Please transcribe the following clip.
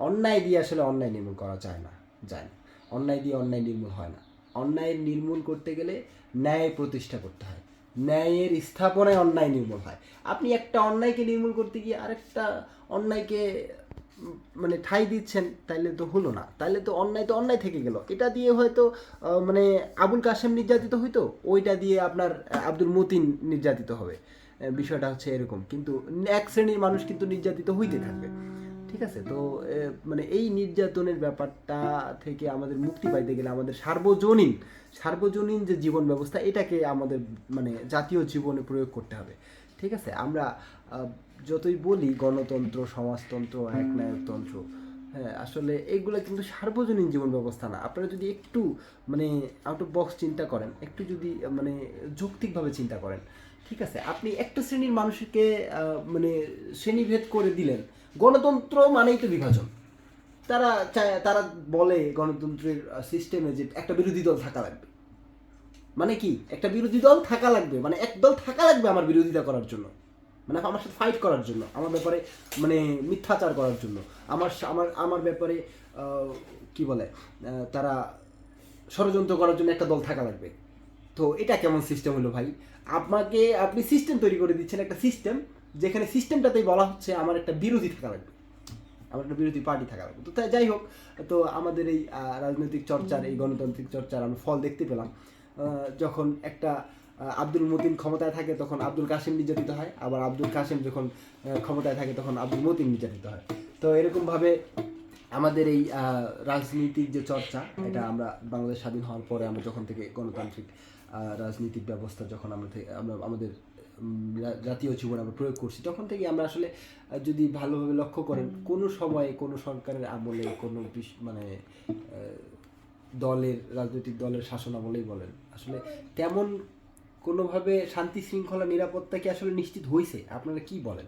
অন্যায় দিয়ে আসলে অন্যায় নির্মূল করা যায় না। অন্যায় দিয়ে অন্যায় নির্মূল হয় না। অন্যায় নির্মূল করতে গেলে ন্যায় প্রতিষ্ঠা করতে হয়, ন্যায়ের স্থাপনায় অন্যায় নির্মূল হয়। আপনি একটা অন্যায়কে নির্মূল করতে গিয়ে আরেকটা অন্যায়কে মানে ঠাঁই দিচ্ছেন, তাইলে তো হলো না। তাইলে তো অন্যায় থেকে গেল। এটা দিয়ে হয়তো মানে আবুল কাশেম নির্যাতিত হইতো, ওইটা দিয়ে আপনার আব্দুল মতিন নির্যাতিত হবে। বিষয়টা হচ্ছে এরকম। কিন্তু এক শ্রেণীর মানুষ কিন্তু নির্যাতিত হইতে থাকবে। ঠিক আছে? তো মানে এই নির্যাতনের ব্যাপারটা থেকে আমাদের মুক্তি পাইতে গেলে আমাদের সার্বজনীন যে জীবন ব্যবস্থা, এটাকে আমাদের মানে জাতীয় জীবনে প্রয়োগ করতে হবে। ঠিক আছে? আমরা যতই বলি গণতন্ত্র, সমাজতন্ত্র, একনায়কতন্ত্র, হ্যাঁ, আসলে এইগুলো কিন্তু সার্বজনীন জীবন ব্যবস্থা না। আপনারা যদি একটু মানে আউট অফ বক্স চিন্তা করেন, একটু যদি মানে যৌক্তিকভাবে চিন্তা করেন, ঠিক আছে, আপনি একটা শ্রেণীর মানুষকে মানে শ্রেণীভেদ করে দিলেন। গণতন্ত্র মানেই তো বিভাজন। তারা বলে গণতন্ত্রের সিস্টেমে যে একটা বিরোধী দল থাকা লাগবে। মানে কি, একটা বিরোধী দল থাকা লাগবে, মানে এক দল থাকা লাগবে আমার বিরোধিতা করার জন্য, মানে আমার সাথে ফাইট করার জন্য, আমার ব্যাপারে মানে মিথ্যাচার করার জন্য, আমার আমার আমার ব্যাপারে কি বলে তারা ষড়যন্ত্র করার জন্য একটা দল থাকা লাগবে। তো এটা কেমন সিস্টেম হলো ভাই? আপনি সিস্টেম তৈরি করে দিচ্ছেন, একটা সিস্টেম যেখানে সিস্টেমটাতেই বলা হচ্ছে আমার একটা বিরোধী থাকা লাগবে, আমার একটা বিরোধী পার্টি থাকা লাগবে। তো তাই যাই হোক, তো আমাদের এই রাজনৈতিক চর্চার, এই গণতান্ত্রিক চর্চার আমরা ফল দেখতে পেলাম। যখন একটা আব্দুল মতিন ক্ষমতায় থাকে তখন আব্দুল কাসেম নির্যাতিত হয়, আবার আব্দুল কাসেম যখন ক্ষমতায় থাকে তখন আব্দুল মতিন নির্যাতিত হয়। তো এরকমভাবে আমাদের এই রাজনীতির যে চর্চা, এটা আমরা বাংলাদেশ স্বাধীন হওয়ার পরে আমরা যখন থেকে গণতান্ত্রিক রাজনীতিক ব্যবস্থা যখন আমরা আমাদের জাতীয় জীবনে আমরা প্রয়োগ করছি, তখন থেকে আমরা আসলে যদি ভালোভাবে লক্ষ্য করেন, কোনো সময়ে কোনো সরকারের আমলে কোনো মানে রাজনৈতিক দলের শাসন আমলেই বলেন, আসলে তেমন কোনোভাবে শান্তি শৃঙ্খলা নিরাপত্তা কি আসলে নিশ্চিত হয়েছে? আপনারা কি বলেন?